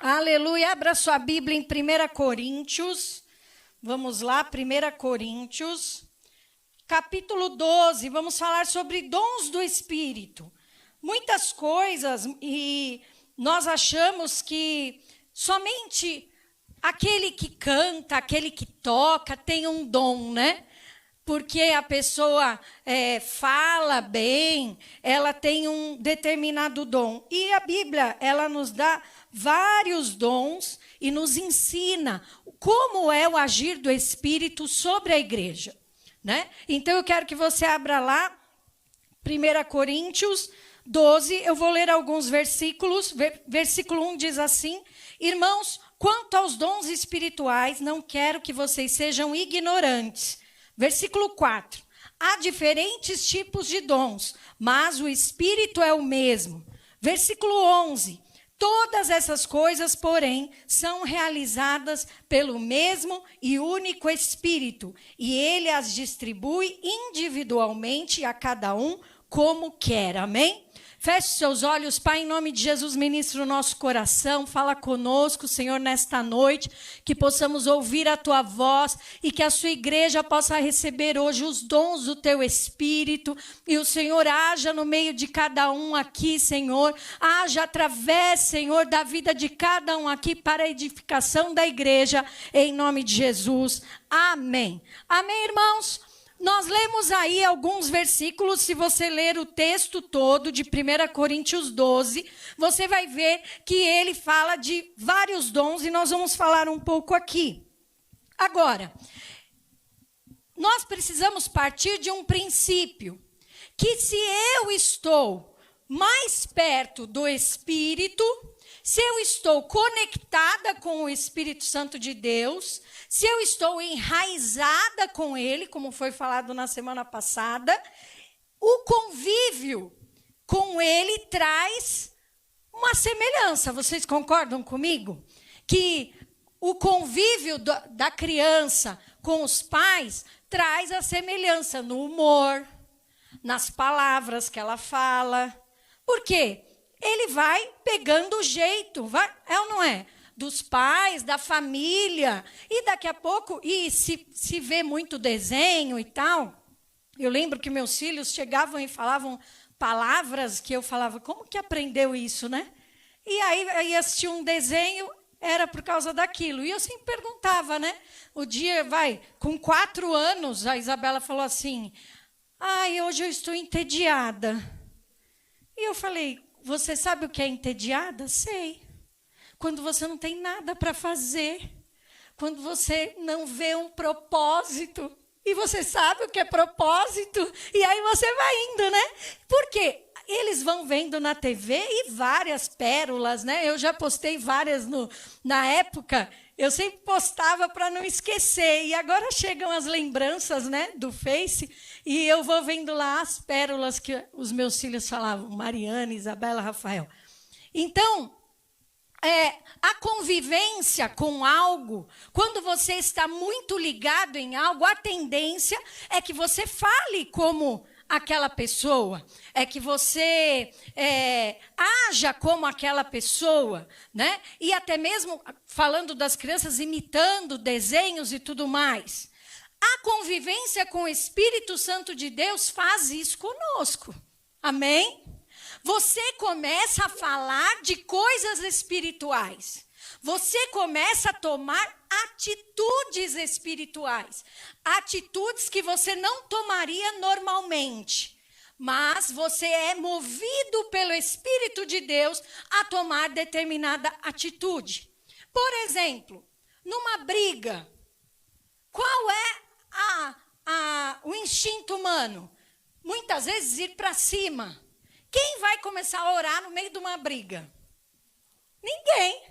Aleluia. Abra sua Bíblia em 1 Coríntios. Vamos lá, 1 Coríntios, capítulo 12. Vamos falar sobre dons do Espírito. Muitas coisas e nós achamos que somente aquele que canta, aquele que toca tem um dom, né? Porque a pessoa fala bem, ela tem um determinado dom. E a Bíblia, ela nos dá vários dons e nos ensina como é o agir do Espírito sobre a igreja, né? Então, eu quero que você abra lá, 1 Coríntios 12, eu vou ler alguns versículos. Versículo 1 diz assim: Irmãos, quanto aos dons espirituais, não quero que vocês sejam ignorantes. Versículo 4. Há diferentes tipos de dons, mas o Espírito é o mesmo. Versículo 11. Todas essas coisas, porém, são realizadas pelo mesmo e único Espírito, e ele as distribui individualmente a cada um como quer. Amém? Feche seus olhos, Pai, em nome de Jesus, ministra o nosso coração, fala conosco, Senhor, nesta noite, que possamos ouvir a Tua voz e que a Sua igreja possa receber hoje os dons do Teu Espírito e o Senhor haja no meio de cada um aqui, Senhor, haja através, Senhor, da vida de cada um aqui para a edificação da igreja, em nome de Jesus. Amém. Amém, irmãos? Nós lemos aí alguns versículos. Se você ler o texto todo de 1 Coríntios 12, você vai ver que ele fala de vários dons e nós vamos falar um pouco aqui. Agora, nós precisamos partir de um princípio, que se eu estou mais perto do Espírito, se eu estou conectada com o Espírito Santo de Deus, se eu estou enraizada com Ele, como foi falado na semana passada, o convívio com Ele traz uma semelhança. Vocês concordam comigo? Que o convívio da criança com os pais traz a semelhança no humor, nas palavras que ela fala. Por quê? Ele vai pegando o jeito, é ou não é? Dos pais, da família, e daqui a pouco, e se vê muito desenho e tal, eu lembro que meus filhos chegavam e falavam palavras que eu falava, como que aprendeu isso, né? E aí assistia um desenho, era por causa daquilo, e eu sempre perguntava, né? O dia, com 4 anos, a Isabela falou assim, hoje eu estou entediada. E eu falei, você sabe o que é entediada? Sei. Quando você não tem nada para fazer, quando você não vê um propósito, e você sabe o que é propósito, e aí você vai indo, né? Por quê? Eles vão vendo na TV e várias pérolas, né? Eu já postei várias na época, eu sempre postava para não esquecer, e agora chegam as lembranças, né, do Face, e eu vou vendo lá as pérolas que os meus filhos falavam, Mariana, Isabela, Rafael. Então, a convivência com algo, quando você está muito ligado em algo, a tendência é que você fale como aquela pessoa, é que você haja como aquela pessoa, né? E até mesmo, falando das crianças, imitando desenhos e tudo mais. A convivência com o Espírito Santo de Deus faz isso conosco. Amém? Você começa a falar de coisas espirituais. Você começa a tomar atitudes espirituais. Atitudes que você não tomaria normalmente. Mas você é movido pelo Espírito de Deus a tomar determinada atitude. Por exemplo, numa briga, qual é o instinto humano? Muitas vezes ir para cima. Quem vai começar a orar no meio de uma briga? Ninguém.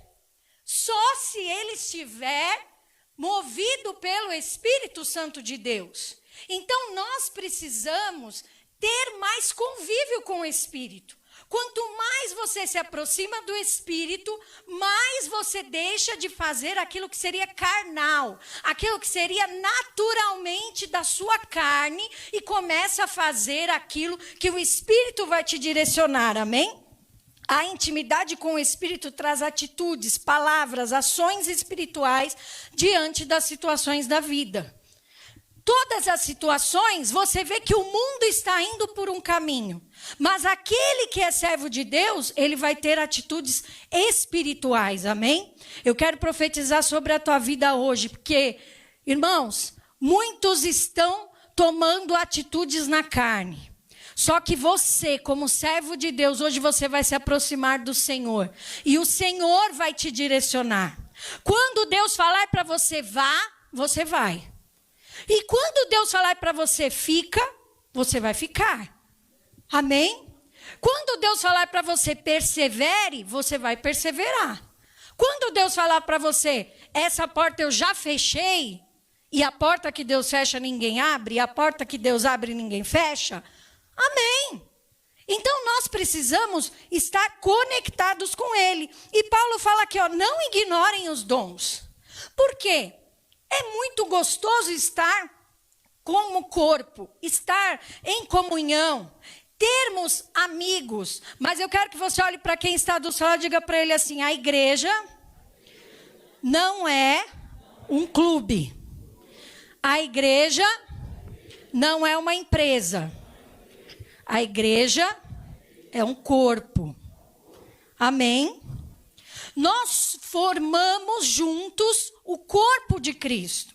Só se ele estiver movido pelo Espírito Santo de Deus. Então, nós precisamos ter mais convívio com o Espírito. Quanto mais você se aproxima do Espírito, mais você deixa de fazer aquilo que seria carnal, aquilo que seria naturalmente da sua carne, e começa a fazer aquilo que o Espírito vai te direcionar, amém? A intimidade com o Espírito traz atitudes, palavras, ações espirituais diante das situações da vida. Todas as situações, você vê que o mundo está indo por um caminho. Mas aquele que é servo de Deus, ele vai ter atitudes espirituais, amém? Eu quero profetizar sobre a tua vida hoje, porque, irmãos, muitos estão tomando atitudes na carne. Só que você, como servo de Deus, hoje você vai se aproximar do Senhor. E o Senhor vai te direcionar. Quando Deus falar para você vá, você vai. E quando Deus falar para você fica, você vai ficar. Amém? Quando Deus falar para você persevere, você vai perseverar. Quando Deus falar para você, essa porta eu já fechei, e a porta que Deus fecha ninguém abre, e a porta que Deus abre ninguém fecha, amém. Então nós precisamos estar conectados com Ele. E Paulo fala aqui, não ignorem os dons. Por quê? É muito gostoso estar como corpo, estar em comunhão, termos amigos. Mas eu quero que você olhe para quem está do seu lado e diga para ele assim, a igreja não é um clube. A igreja não é uma empresa. A igreja é um corpo. Amém? Nós formamos juntos o corpo de Cristo.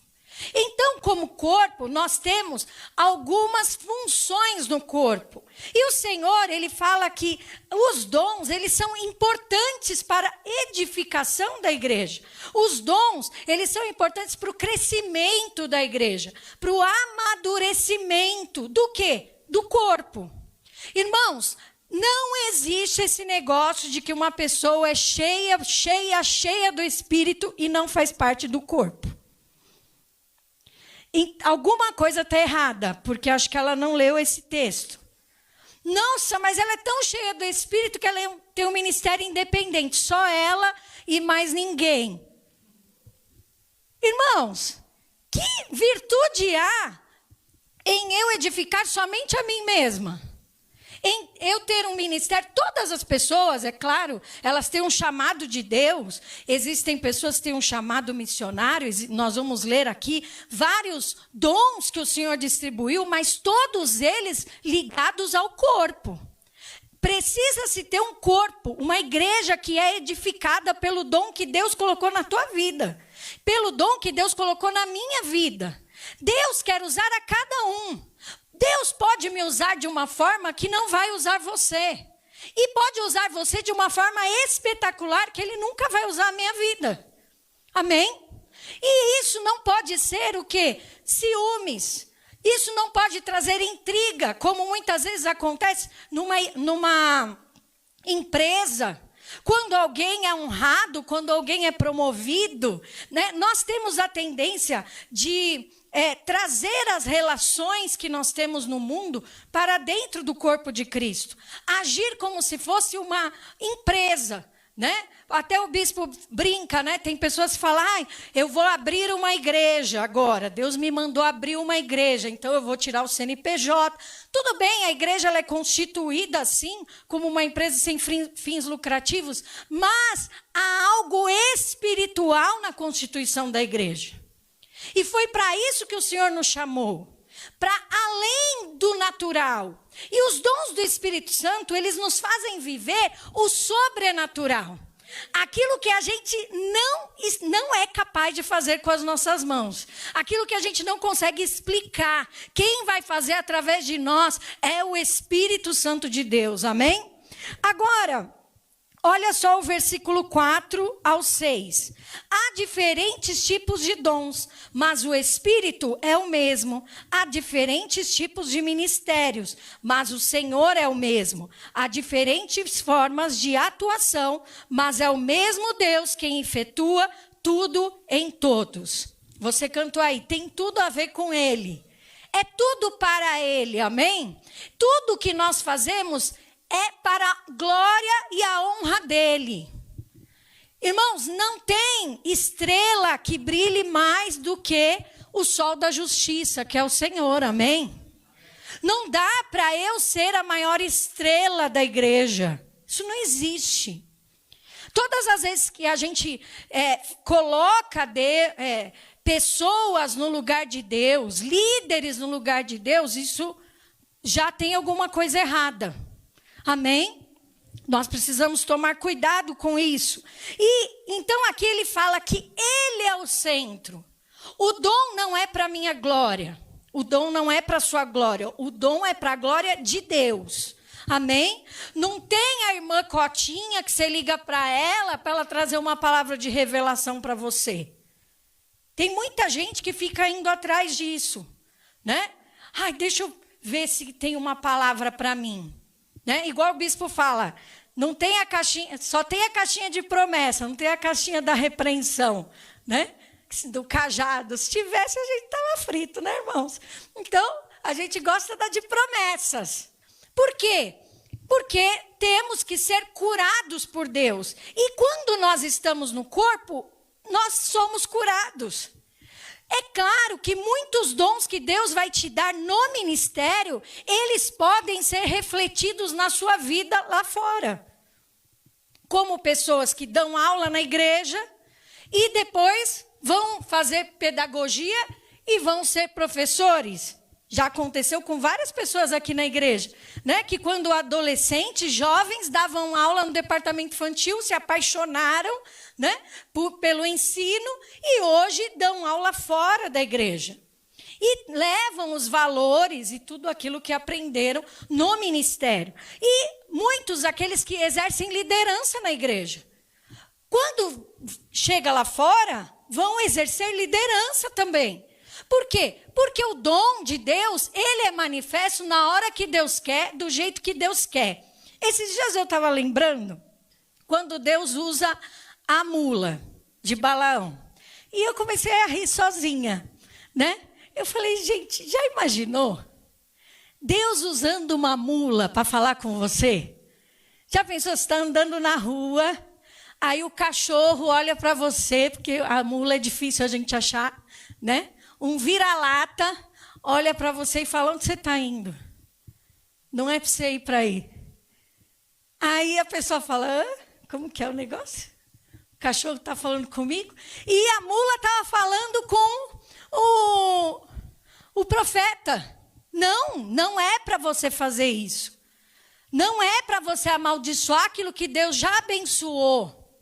Então, como corpo, nós temos algumas funções no corpo. E o Senhor, Ele fala que os dons, eles são importantes para a edificação da igreja. Os dons, eles são importantes para o crescimento da igreja, para o amadurecimento do quê? Do corpo. Irmãos, não existe esse negócio de que uma pessoa é cheia do Espírito e não faz parte do corpo. Alguma coisa está errada, porque acho que ela não leu esse texto. Nossa, mas ela é tão cheia do Espírito que ela tem um ministério independente, só ela e mais ninguém. Irmãos, que virtude há em eu edificar somente a mim mesma? Em eu ter um ministério, todas as pessoas, é claro, elas têm um chamado de Deus. Existem pessoas que têm um chamado missionário. Nós vamos ler aqui vários dons que o Senhor distribuiu, mas todos eles ligados ao corpo. Precisa-se ter um corpo, uma igreja que é edificada pelo dom que Deus colocou na tua vida, pelo dom que Deus colocou na minha vida. Deus quer usar a cada um. Deus pode me usar de uma forma que não vai usar você. E pode usar você de uma forma espetacular que Ele nunca vai usar a minha vida. Amém? E isso não pode ser o quê? Ciúmes. Isso não pode trazer intriga, como muitas vezes acontece numa empresa. Quando alguém é honrado, quando alguém é promovido, né, nós temos a tendência de trazer as relações que nós temos no mundo para dentro do corpo de Cristo. Agir como se fosse uma empresa, né? Até o bispo brinca, né? Tem pessoas que falam, eu vou abrir uma igreja agora. Deus me mandou abrir uma igreja, então eu vou tirar o CNPJ. Tudo bem, a igreja ela é constituída assim, como uma empresa sem fins lucrativos, mas há algo espiritual na constituição da igreja. E foi para isso que o Senhor nos chamou, para além do natural. E os dons do Espírito Santo, eles nos fazem viver o sobrenatural. Aquilo que a gente não é capaz de fazer com as nossas mãos. Aquilo que a gente não consegue explicar. Quem vai fazer através de nós é o Espírito Santo de Deus, amém? Agora, olha só o versículo 4 ao 6. Há diferentes tipos de dons, mas o Espírito é o mesmo. Há diferentes tipos de ministérios, mas o Senhor é o mesmo. Há diferentes formas de atuação, mas é o mesmo Deus quem efetua tudo em todos. Você cantou aí, tem tudo a ver com Ele. É tudo para Ele, amém? Tudo que nós fazemos é para a glória e a honra dele. Irmãos, não tem estrela que brilhe mais do que o sol da justiça, que é o Senhor, amém? Não dá para eu ser a maior estrela da igreja. Isso não existe. Todas as vezes que a gente coloca pessoas no lugar de Deus, líderes no lugar de Deus, isso já tem alguma coisa errada. Amém? Nós precisamos tomar cuidado com isso. E então aqui ele fala que ele é o centro. O dom não é para a minha glória. O dom não é para a sua glória. O dom é para a glória de Deus. Amém? Não tem a irmã Cotinha que você liga para ela trazer uma palavra de revelação para você. Tem muita gente que fica indo atrás disso, né? Ai, deixa eu ver se tem uma palavra para mim, né? Igual o bispo fala, não tem a caixinha, só tem a caixinha de promessa, não tem a caixinha da repreensão, né? Do cajado. Se tivesse, a gente estava frito, né, irmãos? Então, a gente gosta da de promessas. Por quê? Porque temos que ser curados por Deus. E quando nós estamos no corpo, nós somos curados. É claro que muitos dons que Deus vai te dar no ministério, eles podem ser refletidos na sua vida lá fora. Como pessoas que dão aula na igreja e depois vão fazer pedagogia e vão ser professores. Já aconteceu com várias pessoas aqui na igreja, né? Que quando adolescentes, jovens, davam aula no departamento infantil, se apaixonaram, né? Pelo ensino e hoje dão aula fora da igreja. E levam os valores e tudo aquilo que aprenderam no ministério. E muitos, aqueles que exercem liderança na igreja. Quando chega lá fora, vão exercer liderança também. Por quê? Porque o dom de Deus, ele é manifesto na hora que Deus quer, do jeito que Deus quer. Esses dias eu estava lembrando, quando Deus usa a mula de Balaão. E eu comecei a rir sozinha, né? Eu falei, gente, já imaginou? Deus usando uma mula para falar com você? Já pensou, você está andando na rua, aí o cachorro olha para você, porque a mula é difícil a gente achar, né? Um vira-lata olha para você e fala, onde você está indo? Não é para você ir para aí. Aí a pessoa fala, como que é o negócio? O cachorro está falando comigo? E a mula estava falando com o profeta. Não é para você fazer isso. Não é para você amaldiçoar aquilo que Deus já abençoou.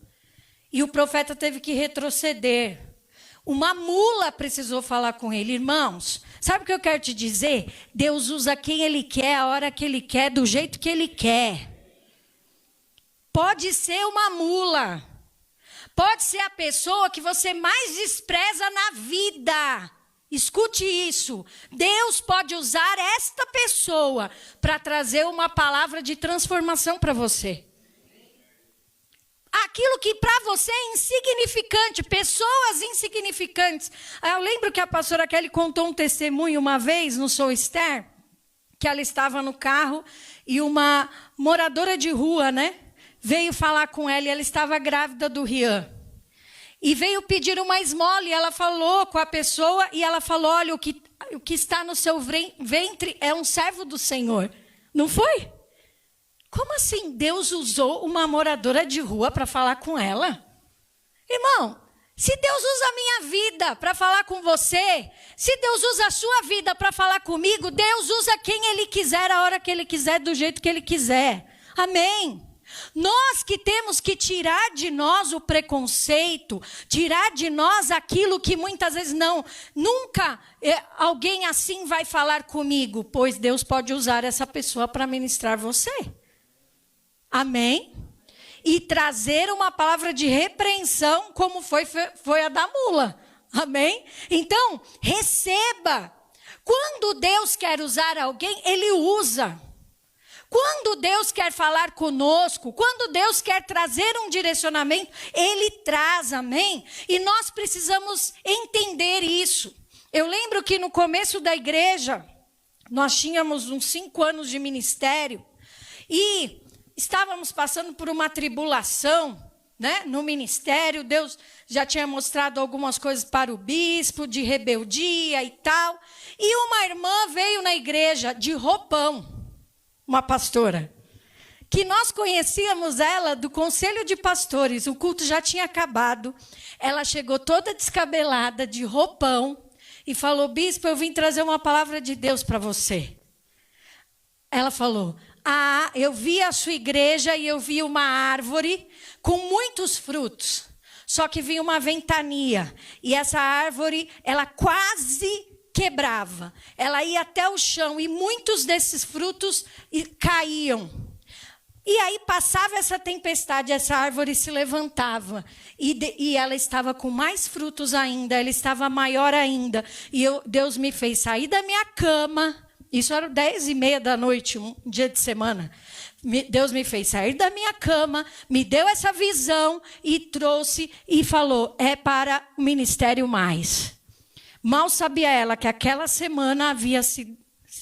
E o profeta teve que retroceder. Uma mula precisou falar com ele. Irmãos, sabe o que eu quero te dizer? Deus usa quem Ele quer, a hora que Ele quer, do jeito que Ele quer. Pode ser uma mula. Pode ser a pessoa que você mais despreza na vida. Escute isso. Deus pode usar esta pessoa para trazer uma palavra de transformação para você. Aquilo que para você é insignificante, pessoas insignificantes. Eu lembro que a pastora Kelly contou um testemunho uma vez no Sou Esther, que ela estava no carro e uma moradora de rua, né, veio falar com ela e ela estava grávida do Rian. E veio pedir uma esmola e ela falou com a pessoa e ela falou, olha, o que está no seu ventre é um servo do Senhor. Não foi? Como assim Deus usou uma moradora de rua para falar com ela? Irmão, se Deus usa a minha vida para falar com você, se Deus usa a sua vida para falar comigo, Deus usa quem Ele quiser, a hora que Ele quiser, do jeito que Ele quiser. Amém? Nós que temos que tirar de nós o preconceito, tirar de nós aquilo que muitas vezes nunca alguém assim vai falar comigo, pois Deus pode usar essa pessoa para ministrar você. Amém? E trazer uma palavra de repreensão, como foi a da mula. Amém? Então, receba. Quando Deus quer usar alguém, Ele usa. Quando Deus quer falar conosco, quando Deus quer trazer um direcionamento, Ele traz, amém? E nós precisamos entender isso. Eu lembro que no começo da igreja, nós tínhamos uns 5 anos de ministério e estávamos passando por uma tribulação, né, no ministério. Deus já tinha mostrado algumas coisas para o bispo, de rebeldia e tal. E uma irmã veio na igreja de roupão, uma pastora. que nós conhecíamos ela do conselho de pastores. O culto já tinha acabado. Ela chegou toda descabelada, de roupão, e falou: bispo, eu vim trazer uma palavra de Deus para você. Ela falou: eu vi a sua igreja e eu vi uma árvore com muitos frutos. Só que vinha uma ventania. E essa árvore, ela quase quebrava. Ela ia até o chão e muitos desses frutos caíam. E aí passava essa tempestade, essa árvore se levantava. E ela estava com mais frutos ainda, ela estava maior ainda. E Deus me fez sair da minha cama. Isso era 10h30 da noite, um dia de semana. Deus me fez sair da minha cama, me deu essa visão e trouxe e falou: é para o Ministério Mais. Mal sabia ela que aquela semana havia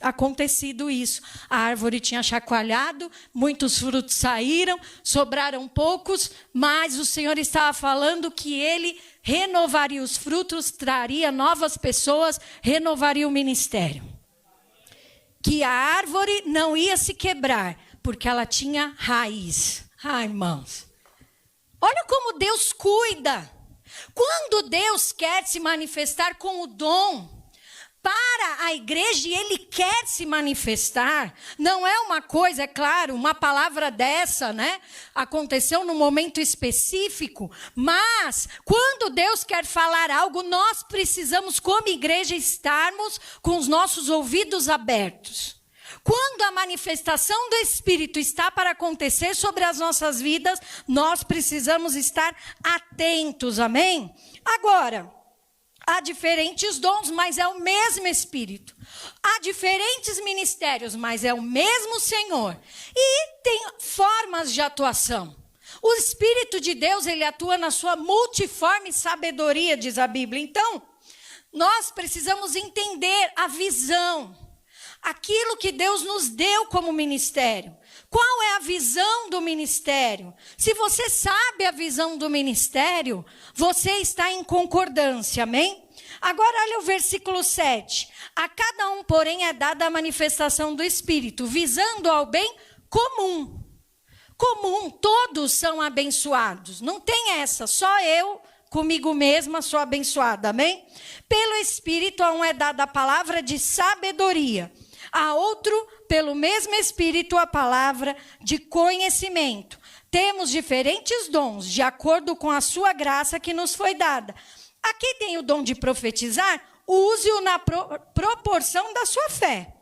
acontecido isso. A árvore tinha chacoalhado, muitos frutos saíram, sobraram poucos, mas o Senhor estava falando que Ele renovaria os frutos, traria novas pessoas, renovaria o ministério. Que a árvore não ia se quebrar, porque ela tinha raiz. Ai, irmãos, olha como Deus cuida. Quando Deus quer se manifestar com o dom para a igreja, e Ele quer se manifestar, não é uma coisa, é claro, uma palavra dessa, né? Aconteceu num momento específico, mas quando Deus quer falar algo, nós precisamos, como igreja, estarmos com os nossos ouvidos abertos. Quando a manifestação do Espírito está para acontecer sobre as nossas vidas, nós precisamos estar atentos, amém? Agora, há diferentes dons, mas é o mesmo Espírito. Há diferentes ministérios, mas é o mesmo Senhor. E tem formas de atuação. O Espírito de Deus, ele atua na sua multiforme sabedoria, diz a Bíblia. Então, nós precisamos entender a visão. Aquilo que Deus nos deu como ministério. Qual é a visão do ministério? Se você sabe a visão do ministério, você está em concordância, amém? Agora olha o versículo 7. A cada um, porém, é dada a manifestação do Espírito, visando ao bem comum. Comum, todos são abençoados. Não tem essa, só eu, comigo mesma, sou abençoada, amém? Pelo Espírito, a um é dada a palavra de sabedoria. A outro, pelo mesmo Espírito, a palavra de conhecimento. Temos diferentes dons, de acordo com a sua graça que nos foi dada. A quem tem o dom de profetizar, use-o na proporção da sua fé.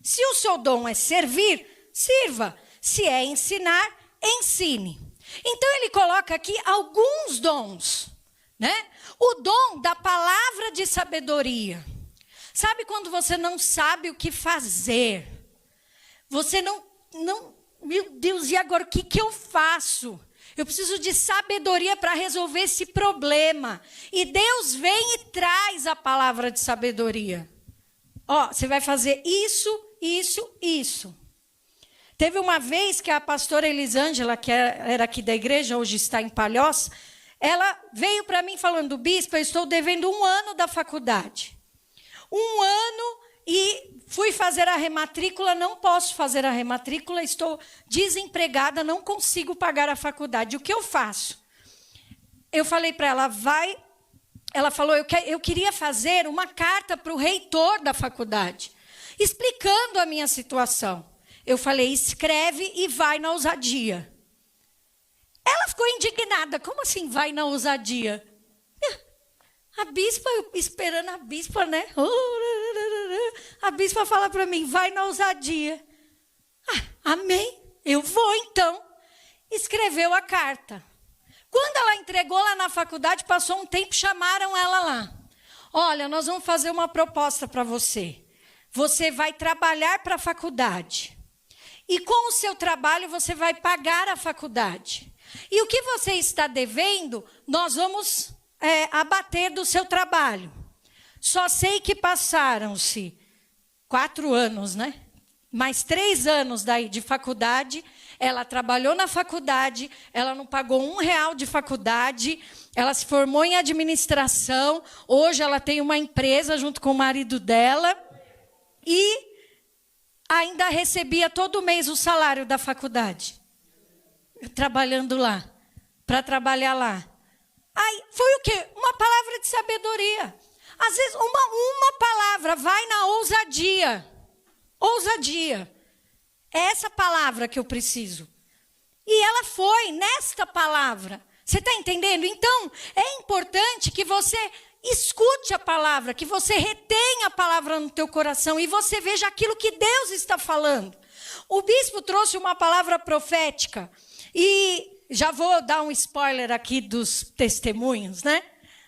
Se o seu dom é servir, sirva. Se é ensinar, ensine. Então, ele coloca aqui alguns dons, né? O dom da palavra de sabedoria. Sabe quando você não sabe o que fazer? Você não, meu Deus, e agora o que eu faço? Eu preciso de sabedoria para resolver esse problema. E Deus vem e traz a palavra de sabedoria. Ó, você vai fazer isso, isso, isso. Teve uma vez que a pastora Elisângela, que era aqui da igreja, hoje está em Palhoça, ela veio para mim falando: bispo, eu estou devendo 1 ano da faculdade. 1 ano e fui fazer a rematrícula, não posso fazer a rematrícula, estou desempregada, não consigo pagar a faculdade. O que eu faço? Eu falei para ela, ela falou, eu queria fazer uma carta para o reitor da faculdade, explicando a minha situação. Eu falei, escreve e vai na ousadia. Ela ficou indignada, como assim vai na ousadia? A bispa, esperando a bispa, né? A bispa fala para mim, vai na ousadia. Amém, eu vou então. Escreveu a carta. Quando ela entregou lá na faculdade, passou um tempo, chamaram ela lá. Olha, nós vamos fazer uma proposta para você. Você vai trabalhar para a faculdade. E com o seu trabalho, você vai pagar a faculdade. E o que você está devendo, nós vamos abater do seu trabalho. Só sei que passaram-se 4 anos, né? Mais 3 anos daí de faculdade. Ela trabalhou na faculdade, ela não pagou R$1 de faculdade, ela se formou em administração, hoje ela tem uma empresa junto com o marido dela e ainda recebia todo mês o salário da faculdade. trabalhando lá, para trabalhar lá. Aí, foi o quê? Uma palavra de sabedoria. Às vezes, uma palavra vai na ousadia. Ousadia. É essa palavra que eu preciso. E ela foi nesta palavra. Você está entendendo? Então, é importante que você escute a palavra, que você retenha a palavra no teu coração e você veja aquilo que Deus está falando. O bispo trouxe uma palavra profética e já vou dar um spoiler aqui dos testemunhos, né?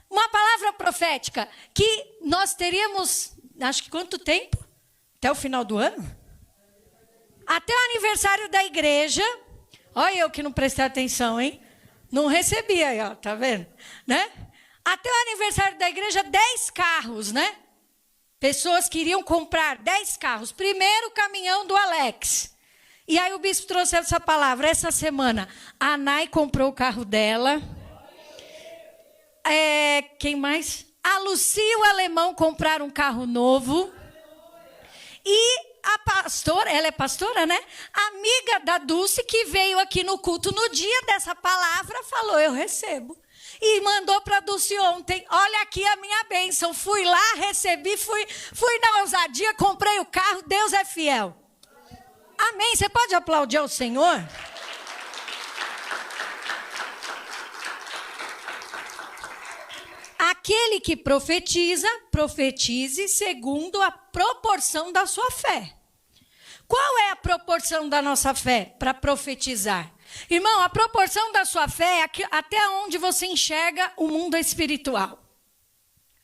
Uma palavra profética que nós teríamos, acho que quanto tempo? Até o final do ano? Até o aniversário da igreja. Olha eu que não prestei atenção, hein? Não recebi aí, ó, tá vendo? Né? Até o aniversário da igreja, 10 carros, né? Pessoas queriam comprar 10 carros. Primeiro caminhão do Alex. E aí o bispo trouxe essa palavra. Essa semana, a Nai comprou o carro dela. Quem mais? A Lucia e o Alemão compraram um carro novo. E a pastora, ela é pastora, né? Amiga da Dulce, que veio aqui no culto no dia dessa palavra, falou, eu recebo. E mandou para a Dulce ontem, olha aqui a minha bênção. Fui lá, recebi, fui na ousadia, comprei o carro, Deus é fiel. Amém? Você pode aplaudir ao Senhor? Aquele que profetiza, profetize segundo a proporção da sua fé. Qual é a proporção da nossa fé para profetizar? Irmão, a proporção da sua fé é até onde você enxerga o mundo espiritual.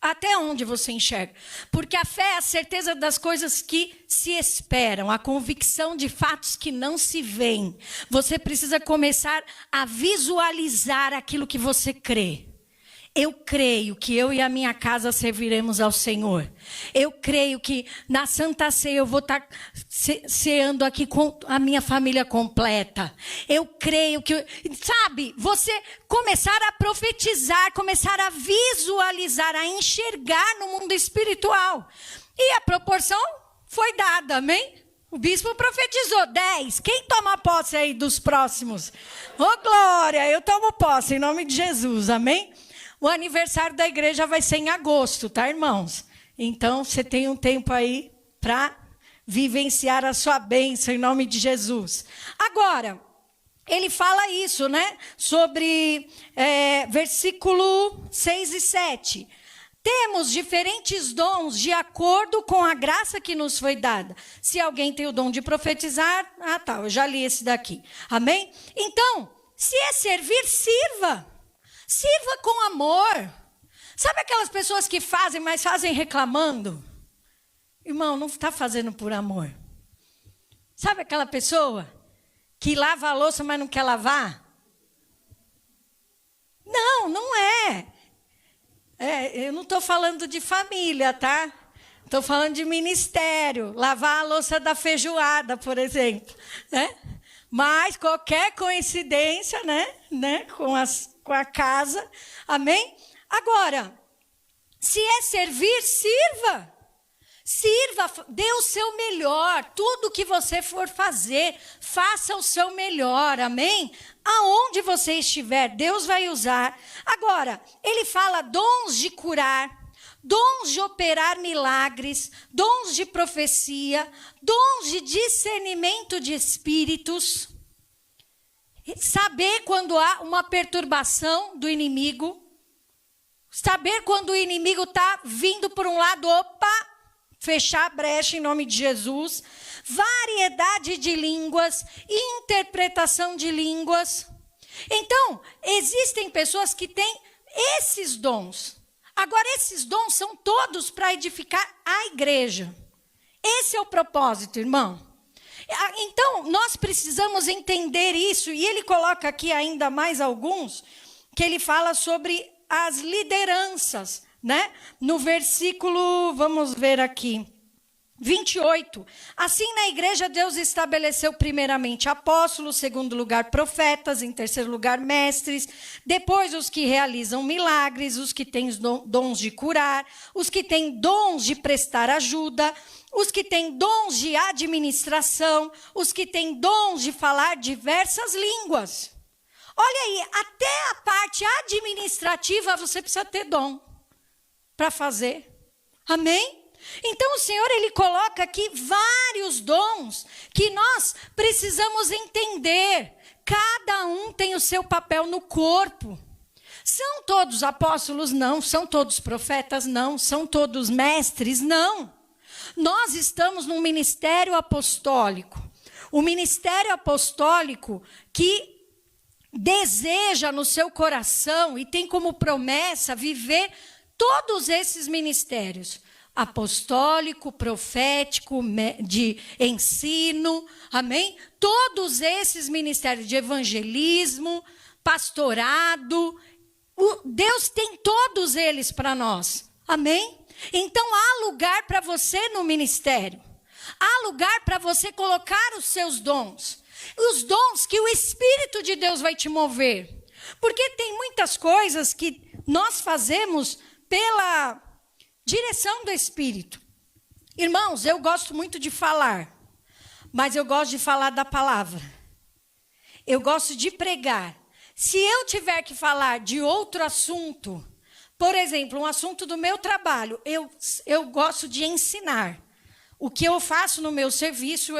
Até onde você enxerga. Porque a fé é a certeza das coisas que se esperam, a convicção de fatos que não se veem. Você precisa começar a visualizar aquilo que você crê. Eu creio que eu e a minha casa serviremos ao Senhor. Eu creio que na Santa Ceia eu vou estar ceando aqui com a minha família completa. Eu creio que, sabe, você começar a profetizar, começar a visualizar, a enxergar no mundo espiritual. E a proporção foi dada, amém? O bispo profetizou 10. Quem toma posse aí dos próximos? Ô, glória, eu tomo posse em nome de Jesus, amém? O aniversário da igreja vai ser em agosto, tá, irmãos? Então, você tem um tempo aí para vivenciar a sua bênção em nome de Jesus. Agora, ele fala isso, né? Sobre versículo 6 e 7. Temos diferentes dons de acordo com a graça que nos foi dada. Se alguém tem o dom de profetizar, eu já li esse daqui. Amém? Então, se é servir, sirva. Sirva com amor. Sabe aquelas pessoas que fazem, mas fazem reclamando? Irmão, não está fazendo por amor. Sabe aquela pessoa que lava a louça, mas não quer lavar? Não é. Eu não estou falando de família, tá? Estou falando de ministério. Lavar a louça da feijoada, por exemplo. Né? Mas qualquer coincidência, né? Com a casa, amém? Agora, se é servir, sirva. Sirva, dê o seu melhor. Tudo que você for fazer, faça o seu melhor, amém? Aonde você estiver, Deus vai usar. Agora, ele fala dons de curar, dons de operar milagres, dons de profecia, dons de discernimento de espíritos. Saber quando há uma perturbação do inimigo. Saber quando o inimigo está vindo por um lado, fechar a brecha em nome de Jesus. Variedade de línguas, interpretação de línguas. Então, existem pessoas que têm esses dons. Agora, esses dons são todos para edificar a igreja. Esse é o propósito, irmão. Então, nós precisamos entender isso, e ele coloca aqui ainda mais alguns, que ele fala sobre as lideranças, né? No versículo, vamos ver aqui, 28. Assim, na igreja, Deus estabeleceu primeiramente apóstolos, segundo lugar profetas, em terceiro lugar mestres, depois os que realizam milagres, os que têm dons de curar, os que têm dons de prestar ajuda, os que têm dons de administração, os que têm dons de falar diversas línguas. aí, até a parte administrativa, você precisa ter dom para fazer. Amém? Então, o Senhor, Ele coloca aqui vários dons que nós precisamos entender. Cada um tem o seu papel no corpo. São todos apóstolos? Não. São todos profetas? Não. São todos mestres? Não. Nós estamos num ministério apostólico. O ministério apostólico que deseja no seu coração e tem como promessa viver todos esses ministérios. Apostólico, profético, de ensino, amém? Todos esses ministérios de evangelismo, pastorado, Deus tem todos eles para nós, amém? Então há lugar para você no ministério, há lugar para você colocar os seus dons, os dons que o Espírito de Deus vai te mover, porque tem muitas coisas que nós fazemos pela direção do Espírito. Irmãos, eu gosto muito de falar, mas eu gosto de falar da palavra. Eu gosto de pregar. Se eu tiver que falar de outro assunto, por exemplo, um assunto do meu trabalho, eu gosto de ensinar. O que eu faço no meu serviço,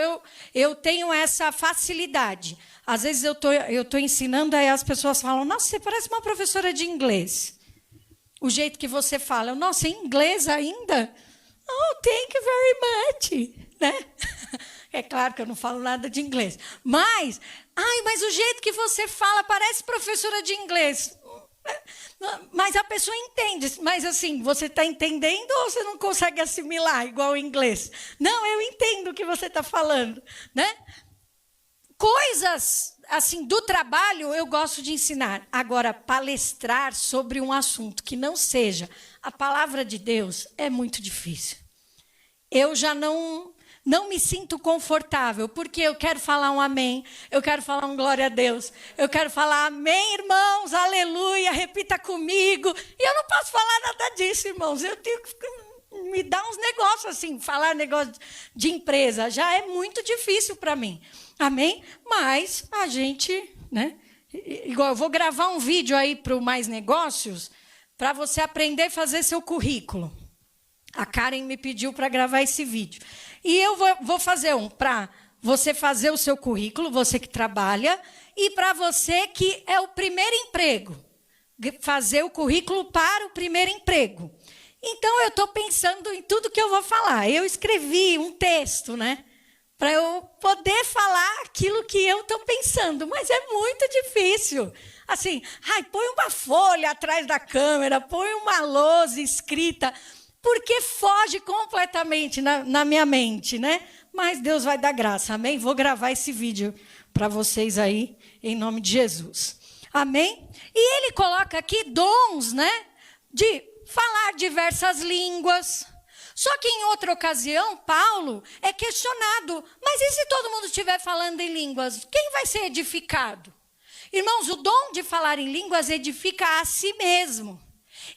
eu tenho essa facilidade. Às vezes eu tô ensinando, aí as pessoas falam, nossa, você parece uma professora de inglês. O jeito que você fala, nossa, em inglês ainda? Oh, thank you very much, né? É claro que eu não falo nada de inglês. Mas o jeito que você fala parece professora de inglês. Mas a pessoa entende. Mas assim, você está entendendo ou você não consegue assimilar igual o inglês? Não, eu entendo o que você está falando, né? Coisas assim do trabalho eu gosto de ensinar. Agora, palestrar sobre um assunto que não seja a palavra de Deus é muito difícil. Eu já não me sinto confortável, porque eu quero falar um amém, eu quero falar um glória a Deus, eu quero falar amém, irmãos, aleluia, repita comigo. E eu não posso falar nada disso, irmãos. Eu tenho que me dar uns negócios assim, falar negócio de empresa. Já é muito difícil para mim. Amém? Mas a gente, né? Igual eu vou gravar um vídeo aí para o Mais Negócios, para você aprender a fazer seu currículo. A Karen me pediu para gravar esse vídeo. E eu vou fazer um para você fazer o seu currículo, você que trabalha, e para você que é o primeiro emprego. Fazer o currículo para o primeiro emprego. Então, eu estou pensando em tudo que eu vou falar. Eu escrevi um texto, né? Para eu poder falar aquilo que eu estou pensando. Mas é muito difícil. Assim, põe uma folha atrás da câmera, põe uma lousa escrita, porque foge completamente na minha mente, né? Mas Deus vai dar graça, amém? Vou gravar esse vídeo para vocês aí, em nome de Jesus. Amém? E ele coloca aqui dons, né? De falar diversas línguas. Só que em outra ocasião, Paulo é questionado. Mas e se todo mundo estiver falando em línguas? Quem vai ser edificado? Irmãos, o dom de falar em línguas edifica a si mesmo.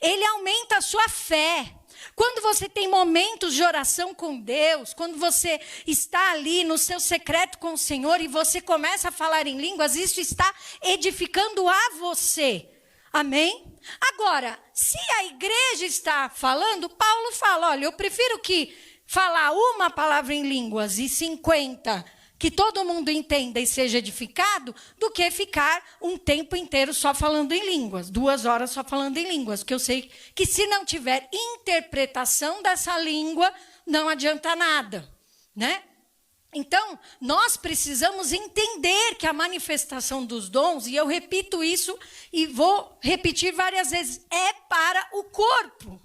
Ele aumenta a sua fé. Quando você tem momentos de oração com Deus, quando você está ali no seu secreto com o Senhor e você começa a falar em línguas, isso está edificando a você. Amém? Agora, se a igreja está falando, Paulo fala, olha, eu prefiro que falar uma palavra em línguas e 50 que todo mundo entenda e seja edificado, do que ficar um tempo inteiro só falando em línguas, 2 horas só falando em línguas, porque eu sei que se não tiver interpretação dessa língua, não adianta nada, né? Então, nós precisamos entender que a manifestação dos dons, e eu repito isso e vou repetir várias vezes, é para o corpo.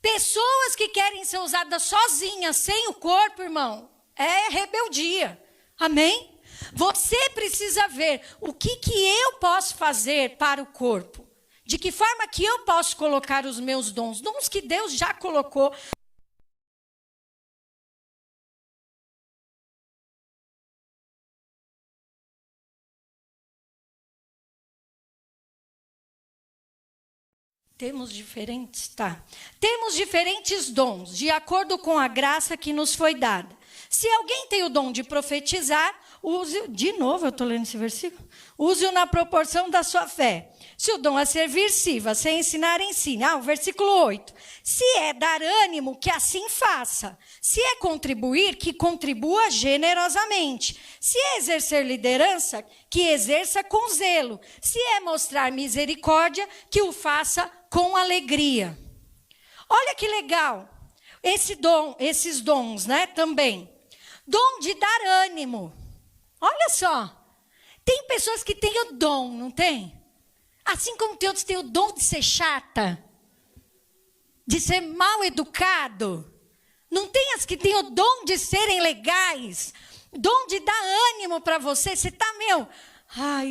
Pessoas que querem ser usadas sozinhas, sem o corpo, irmão, é rebeldia. Amém? Você precisa ver o que eu posso fazer para o corpo. De que forma que eu posso colocar os meus dons, dons que Deus já colocou. Temos diferentes, tá? Temos diferentes dons, de acordo com a graça que nos foi dada. Se alguém tem o dom de profetizar, use, de novo eu estou lendo esse versículo, use-o na proporção da sua fé. Se o dom é servir, sirva. Se é ensinar, ensine. O versículo 8. Se é dar ânimo, que assim faça. Se é contribuir, que contribua generosamente. Se é exercer liderança, que exerça com zelo. Se é mostrar misericórdia, que o faça com alegria. Olha que legal. Esses dons, né, também. Dom de dar ânimo. Olha só. Tem pessoas que têm o dom, não tem? Assim como tem outros que têm o dom de ser chata, de ser mal educado. Não tem as que têm o dom de serem legais, dom de dar ânimo para você. Você está,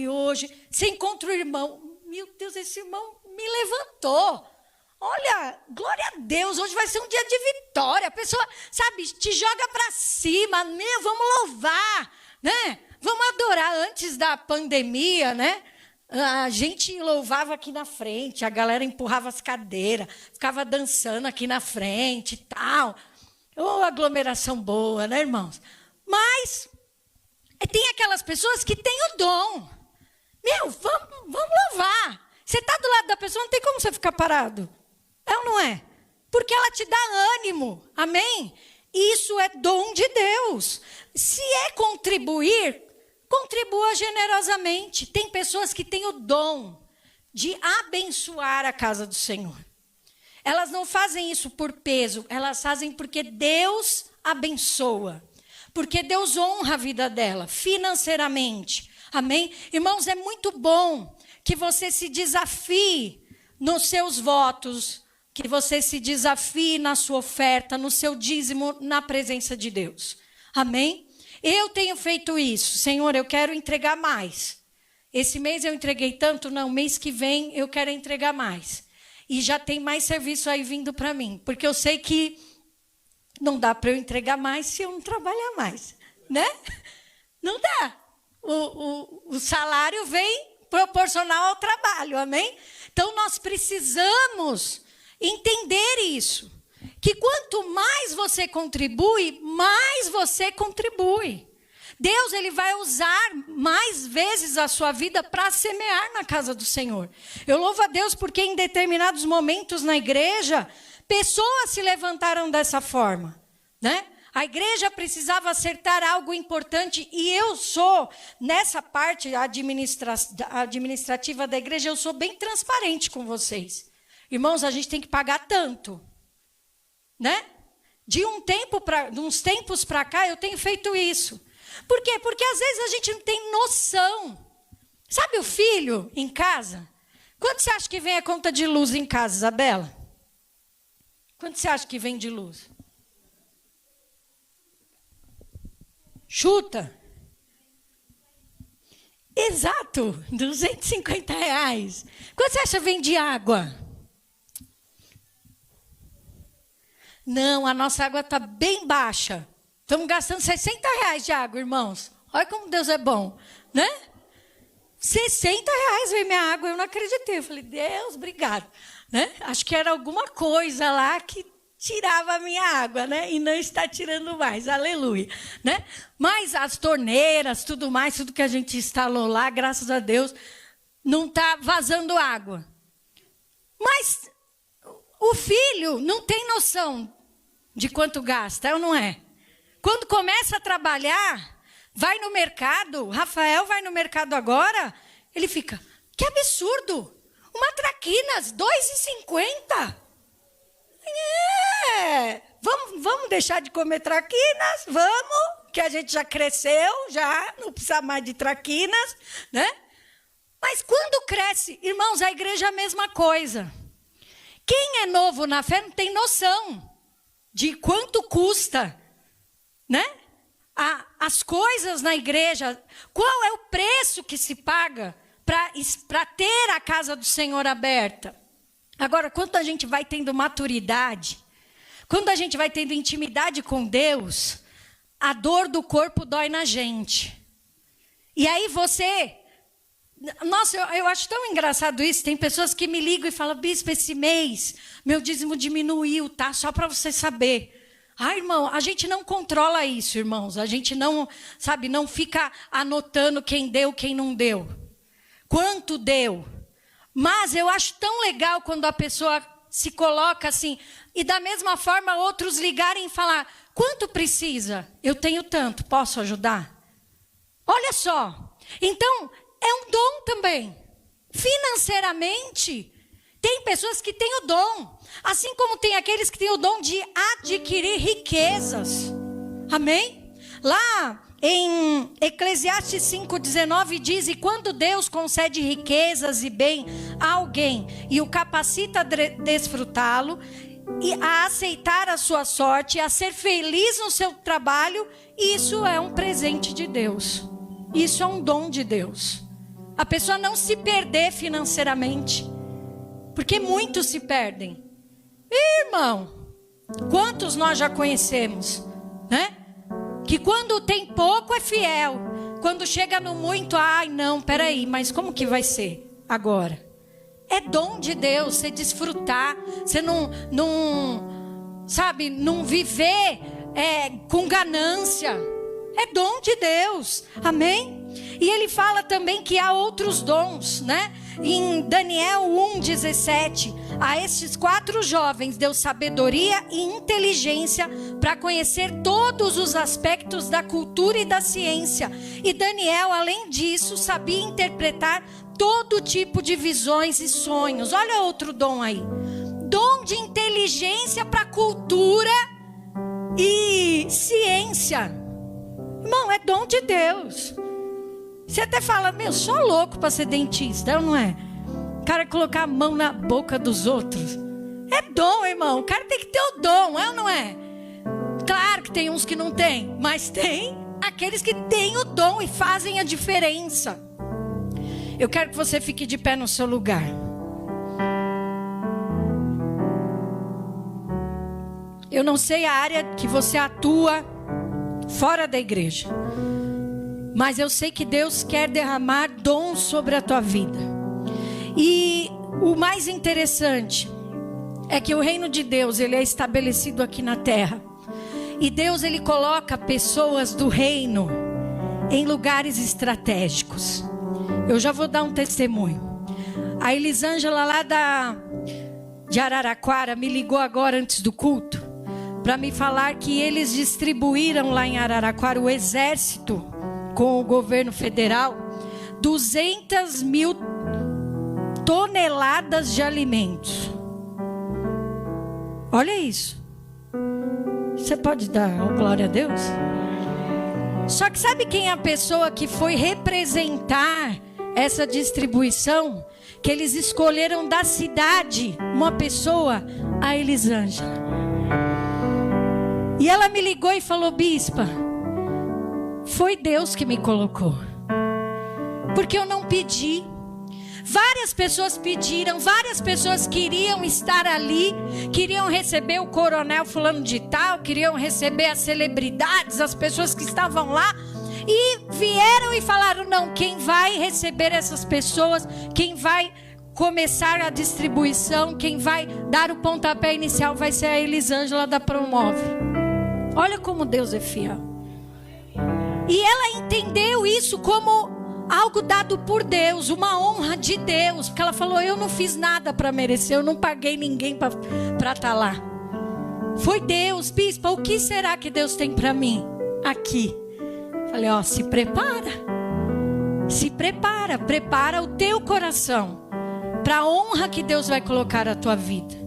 hoje você encontra o irmão. Meu Deus, esse irmão me levantou. Olha, glória a Deus, hoje vai ser um dia de vitória. A pessoa, sabe, te joga para cima. Vamos louvar, né? Vamos adorar. Antes da pandemia, né? A gente louvava aqui na frente, a galera empurrava as cadeiras, ficava dançando aqui na frente e tal. Aglomeração boa, né, irmãos? Mas tem aquelas pessoas que têm o dom. Vamos louvar. Você está do lado da pessoa, não tem como você ficar parado. É ou não é? Porque ela te dá ânimo, amém? Isso é dom de Deus. Se é contribuir, contribua generosamente. Tem pessoas que têm o dom de abençoar a casa do Senhor. Elas não fazem isso por peso, elas fazem porque Deus abençoa. Porque Deus honra a vida dela financeiramente. Amém? Irmãos, é muito bom que você se desafie nos seus votos, que você se desafie na sua oferta, no seu dízimo, na presença de Deus. Amém? Eu tenho feito isso. Senhor, eu quero entregar mais. Esse mês eu entreguei tanto, não, mês que vem eu quero entregar mais. E já tem mais serviço aí vindo para mim. Porque eu sei que não dá para eu entregar mais se eu não trabalhar mais. Né? Não dá. O salário vem proporcional ao trabalho, amém? Então nós precisamos entender isso. Que quanto mais você contribui, mais você contribui. Deus, ele vai usar mais vezes a sua vida para semear na casa do Senhor. Eu louvo a Deus porque em determinados momentos na igreja, pessoas se levantaram dessa forma, né? A igreja precisava acertar algo importante e eu sou, nessa parte administrativa da igreja, eu sou bem transparente com vocês. Irmãos, a gente tem que pagar tanto, né? De uns tempos para cá, eu tenho feito isso. Por quê? Porque às vezes a gente não tem noção. Sabe o filho em casa? Quanto você acha que vem a conta de luz em casa, Isabela? Quanto você acha que vem de luz? Chuta. Exato, R$250. Quanto você acha que vem de água? Não, a nossa água está bem baixa. Estamos gastando R$60 de água, irmãos. Olha como Deus é bom, né? R$60 veio minha água, eu não acreditei. Eu falei, Deus, obrigado. Né? Acho que era alguma coisa lá que tirava a minha água, né? E não está tirando mais, aleluia. Né? Mas as torneiras, tudo mais, tudo que a gente instalou lá, graças a Deus, não está vazando água. Mas o filho não tem noção de quanto gasta, é ou não é? Quando começa a trabalhar, vai no mercado, Rafael vai no mercado agora, ele fica, que absurdo, uma traquinas, R$2,50. Vamos deixar de comer traquinas, vamos, que a gente já cresceu, já não precisa mais de traquinas, né? Mas quando cresce, irmãos, a igreja é a mesma coisa. Quem é novo na fé não tem noção de quanto custa, né? As coisas na igreja, qual é o preço que se paga para ter a casa do Senhor aberta? Agora, quando a gente vai tendo maturidade, quando a gente vai tendo intimidade com Deus, a dor do corpo dói na gente. E aí você... Nossa, eu acho tão engraçado isso. Tem pessoas que me ligam e falam, bispo, esse mês meu dízimo diminuiu, tá? Só para você saber. Ah, irmão, a gente não controla isso, irmãos. A gente não, sabe, não fica anotando quem deu, quem não deu. Quanto deu. Mas eu acho tão legal quando a pessoa se coloca assim, e da mesma forma outros ligarem e falar, quanto precisa? Eu tenho tanto, posso ajudar? Olha só, então é um dom também. Financeiramente, tem pessoas que têm o dom, assim como tem aqueles que têm o dom de adquirir riquezas. Amém? Lá em Eclesiastes 5,19 diz, e quando Deus concede riquezas e bem a alguém e o capacita a desfrutá-lo, e a aceitar a sua sorte, a ser feliz no seu trabalho, isso é um presente de Deus. Isso é um dom de Deus. A pessoa não se perder financeiramente, porque muitos se perdem. Irmão, quantos nós já conhecemos, né? Que quando tem pouco é fiel, quando chega no muito, ai não, peraí, mas como que vai ser agora? É dom de Deus, você desfrutar, você não viver com ganância. É dom de Deus, amém? E ele fala também que há outros dons, né? Em Daniel 1,17, a estes 4 jovens deu sabedoria e inteligência para conhecer todos os aspectos da cultura e da ciência. E Daniel, além disso, sabia interpretar todo tipo de visões e sonhos. Olha outro dom aí. Dom de inteligência para cultura e ciência. Irmão, é dom de Deus. Você até fala, só louco para ser dentista, não é? O cara colocar a mão na boca dos outros. É dom, irmão. O cara tem que ter o dom, é ou não é? Claro que tem uns que não tem, mas tem aqueles que têm o dom e fazem a diferença. Eu quero que você fique de pé no seu lugar. Eu não sei a área que você atua fora da igreja, mas eu sei que Deus quer derramar dons sobre a tua vida. E o mais interessante é que o reino de Deus, ele é estabelecido aqui na terra. E Deus, ele coloca pessoas do reino em lugares estratégicos. Eu já vou dar um testemunho. A Elisângela lá de Araraquara me ligou agora antes do culto para me falar que eles distribuíram lá em Araraquara, o exército com o governo federal, 200 mil toneladas de alimentos. Olha isso. Você pode dar glória a Deus? Só que sabe quem é a pessoa que foi representar essa distribuição? Que eles escolheram da cidade uma pessoa, a Elisângela. E ela me ligou e falou, bispa, foi Deus que me colocou. Porque eu não pedi. Várias pessoas pediram, várias pessoas queriam estar ali, queriam receber o coronel fulano de tal, queriam receber as celebridades, as pessoas que estavam lá. E vieram e falaram, não, quem vai receber essas pessoas, quem vai começar a distribuição, quem vai dar o pontapé inicial vai ser a Elisângela da Promove. Olha como Deus é fiel. E ela entendeu isso como algo dado por Deus, uma honra de Deus. Porque ela falou, eu não fiz nada para merecer, eu não paguei ninguém para estar lá. Foi Deus, bispa, o que será que Deus tem para mim aqui? Falei, se prepara. Se prepara, prepara o teu coração para a honra que Deus vai colocar na tua vida.